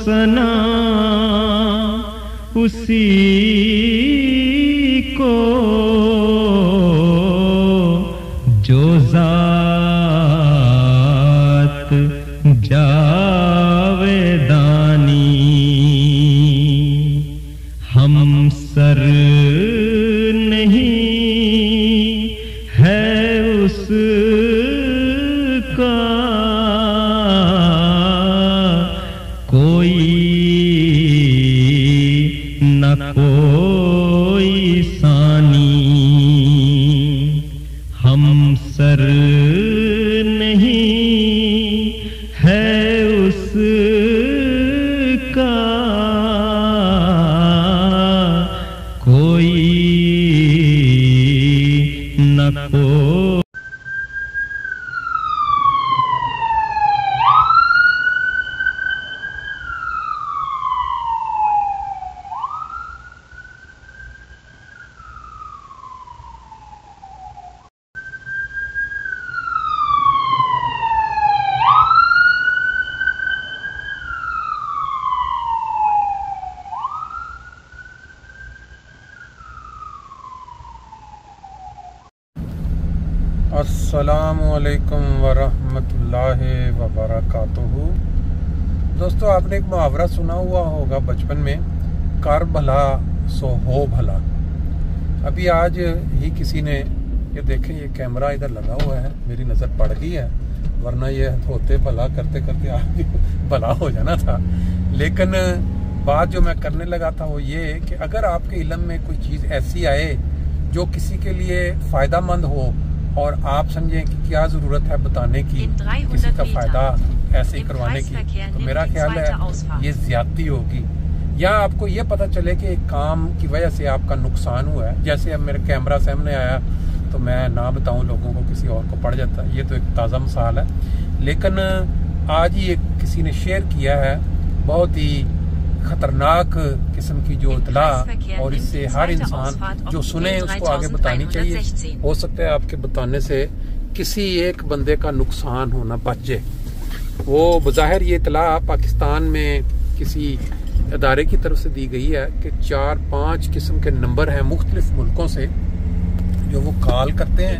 सना उसी को जो जात जावेदानी। हम सर नहीं है उसका कोई न कोई सानी। हम सर नहीं है उसका कोई न कोई। अस्सलामुअलैकुम वरहमतुल्लाहि वबरकातुहू। दोस्तों, आपने एक मुहावरा सुना हुआ होगा बचपन में, कर भला सो हो भला। अभी आज ही किसी ने, ये देखें, ये कैमरा इधर लगा हुआ है, मेरी नज़र पड़ गई है, वरना ये होते भला करते करते आज भला हो जाना था। लेकिन बात जो मैं करने लगा था वो ये कि अगर आपके इल्म में कोई चीज़ ऐसी आए जो किसी के लिए फ़ायदा मंद हो और आप समझें कि क्या जरूरत है बताने की, किसी का फायदा ऐसे ही करवाने की, तो मेरा ख्याल है ये ज्यादती होगी। या आपको ये पता चले कि एक काम की वजह से आपका नुकसान हुआ है, जैसे अब मेरे कैमरा सामने आया तो मैं ना बताऊं लोगों को, किसी और को पड़ जाता है, ये तो एक ताज़ा मिसाल है। लेकिन आज ही एक किसी ने शेयर किया है, बहुत ही खतरनाक किस्म की जो इतला, और इससे हर इंसान जो सुने उसको आगे बतानी चाहिए। हो सकता है आपके बताने से किसी एक बंदे का नुकसान होना बच जाए। वो बज़ाहिर ये इतला पाकिस्तान में किसी अदारे की तरफ से दी गई है कि 4-5 किस्म के नंबर हैं मुख्तलिफ मुल्कों से जो वो कॉल करते हैं,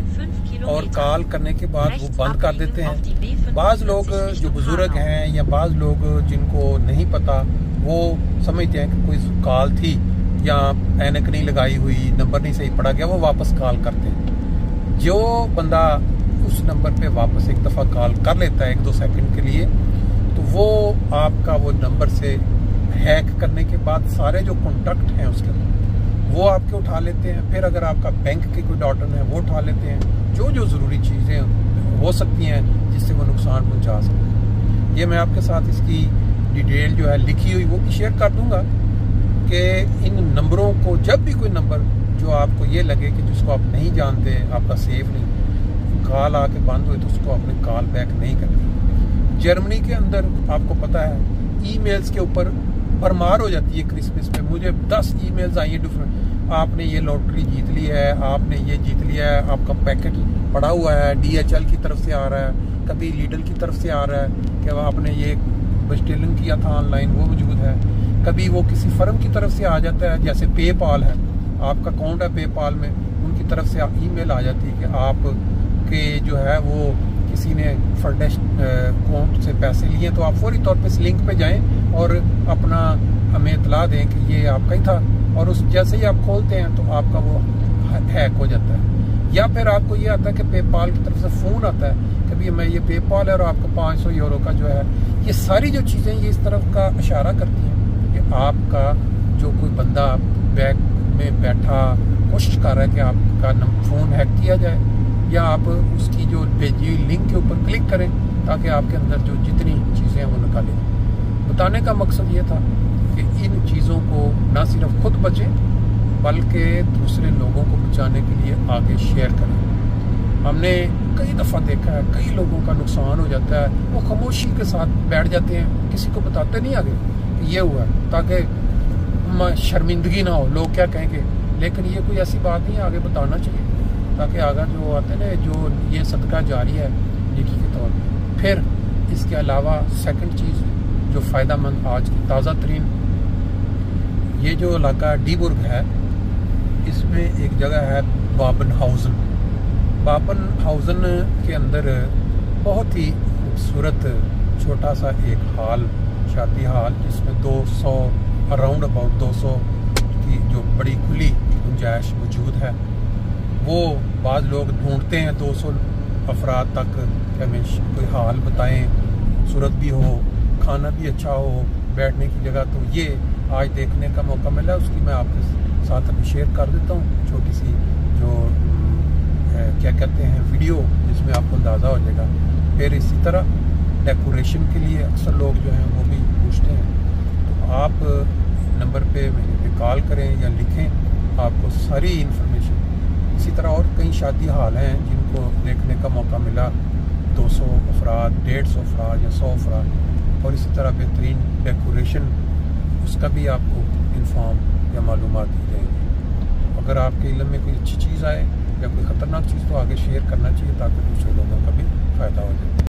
और कॉल करने के बाद वो बंद कर देते हैं। बाज़ लोग जो बुजुर्ग हैं या बाज़ लोग जिनको नहीं पता, वो समझते हैं कि कोई कॉल थी या ऐनक नहीं लगाई हुई, नंबर नहीं सही पड़ा गया, वो वापस कॉल करते हैं। जो बंदा उस नंबर पे वापस एक दफ़ा कॉल कर लेता है 1-2 सेकंड के लिए, तो वो आपका वो नंबर से हैक करने के बाद सारे जो कॉन्टैक्ट हैं उसके वो आपके उठा लेते हैं। फिर अगर आपका बैंक के कोई डॉटर है वो उठा लेते हैं। जो जो ज़रूरी चीज़ें हो सकती हैं जिससे वो नुकसान पहुँचा सकते हैं, ये मैं आपके साथ इसकी डिटेल जो है लिखी हुई वो शेयर कर दूंगा कि इन नंबरों को, जब भी कोई नंबर जो आपको ये लगे कि जिसको आप नहीं जानते, आपका सेफ नहीं, कॉल आके बंद हुए तो उसको आपने कॉल बैक नहीं करनी। जर्मनी के अंदर आपको पता है ईमेल्स के ऊपर भरमार हो जाती है। क्रिसमस पे मुझे 10 ईमेल्स आई हैं डिफरेंट, आपने ये लॉटरी जीत ली है, आपने ये जीत लिया है, आपका पैकेट पड़ा हुआ है, DHL की तरफ से आ रहा है, कभी लीडल की तरफ से आ रहा है कि आपने ये स्टेलिंग किया था ऑनलाइन, वो मौजूद है। कभी वो किसी फर्म की तरफ से आ जाता है, जैसे पेपाल है, आपका अकाउंट है पेपाल में, उनकी तरफ से ईमेल आ जाती है कि आप के जो है वो किसी ने फर्डेस्ट अकाउंट से पैसे लिए, तो आप फौरी तौर पे इस लिंक पे जाएं और अपना हमें इतला दें कि ये आपका ही था, और उस जैसे ही आप खोलते हैं तो आपका वो हैक हो जाता है। या फिर आपको ये आता है कि पेपाल की तरफ से फ़ोन आता है कि भाई मैं ये पेपाल है और आपको 500 यूरो का जो है। ये सारी जो चीज़ें ये इस तरफ का इशारा करती हैं कि आपका जो कोई बंदा बैग में बैठा कोशिश कर रहा है कि आपका फ़ोन हैक किया जाए, या आप उसकी जो भेजी हुई लिंक के ऊपर क्लिक करें ताकि आपके अंदर जो जितनी चीज़ें हैं वो निकालें। बताने का मकसद ये था कि इन चीज़ों को ना सिर्फ खुद बचें बल्कि दूसरे लोगों को बचाने के लिए आगे शेयर करें। हमने कई दफ़ा देखा है कई लोगों का नुकसान हो जाता है, वो खामोशी के साथ बैठ जाते हैं, किसी को बताते नहीं आगे कि ये हुआ, ताकि शर्मिंदगी ना हो, लोग क्या कहेंगे। लेकिन ये कोई ऐसी बात नहीं, आगे बताना चाहिए ताकि आगे जो आते हैं जो ये सदका जारी है नेकी के तौर पर। फिर इसके अलावा सेकंड चीज़ जो फ़ायदामंद आज की ताज़ा तरीन। ये जो इलाका डीबुर्ग है, इसमें एक जगह है बाबनहाउज़न। बाबनहाउज़न के अंदर बहुत ही खूबसूरत छोटा सा एक हाल, शादी हाल, जिसमें 200 अराउंड अबाउट 200 की जो बड़ी खुली गुंजाइश मौजूद है। वो बाज़ लोग ढूंढते हैं 200 अफराद तक कि हमें कोई हाल बताएं, खूबसूरत भी हो, खाना भी अच्छा हो, बैठने की जगह। तो ये आज देखने का मौका मिला, उसकी मैं आपके साथ अभी शेयर कर देता हूँ। छोटी सी जो क्या कहते हैं वीडियो, जिसमें आपको अंदाज़ा हो जाएगा। फिर इसी तरह डेकोरेशन के लिए अक्सर लोग जो हैं वो भी पूछते हैं, तो आप नंबर पे मेरे पे कॉल करें या लिखें, आपको सारी इन्फॉर्मेशन। इसी तरह और कई शादी हाल हैं जिनको देखने का मौका मिला, 200 अफराद, 150 अफराद या 100 अफराद, और इसी तरह बेहतरीन डेकोरेशन, उसका भी आपको इन्फॉर्म या मालूमात दी जाएगी। अगर आपके इल्म में कोई अच्छी चीज़ आए या कोई ख़तरनाक चीज़, तो आगे शेयर करना चाहिए ताकि दूसरे लोगों का भी फ़ायदा हो जाए।